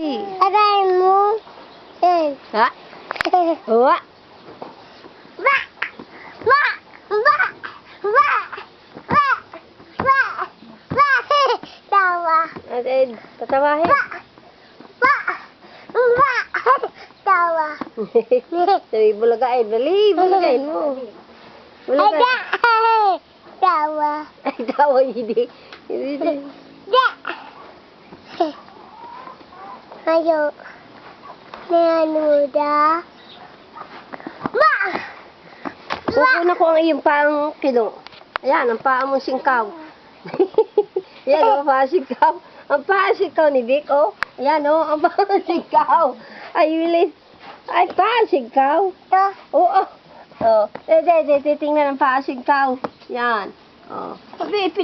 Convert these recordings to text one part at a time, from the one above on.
Aray mo. Ha? Wa. Ba! Ba! Ba! Ba! Ba! Ba! Ba! Tawa. Tatawahin. Ba! Ba! Ba! Tawa. Sabi, bulagain. Dali, bulagain mo. Bulagain. Ada! Tawa. Ay, tawa, hindi. Hindi. Da! Ayo. Nanuda. Ba! Kukunan ko ang iyong paang kilo. Ayan, ang paa mong singkaw. Ayan, ang paa singkaw. Ang paa singkaw ni Vic, oh. Ayan, oh, ang paa singkaw. Ay, Willis. Ay, paa singkaw. To. Oo. Oh. Titingnan ang paa singkaw. Yan. Oh. Sabi,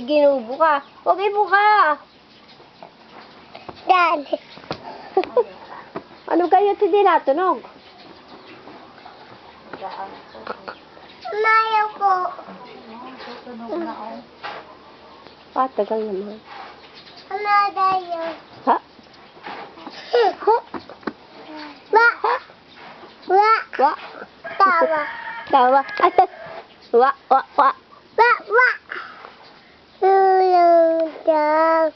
ginubo ka. Huwag ibo ka. Dan. Ano kayo tinatunog? Mayo po. Tagal naman. Ano tayo? Ha? Ba! Ba! Wa. Tawa. Tawa. Wa. Ba! Ba! Tulong daw.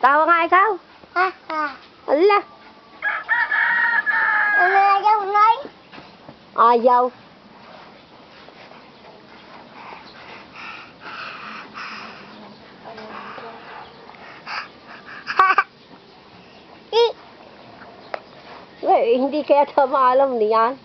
Tawa nga ikaw. Ha ha. Ala. Ano ayaw, Nay? Ayaw. Eh, hindi kaya ito maalam niyan.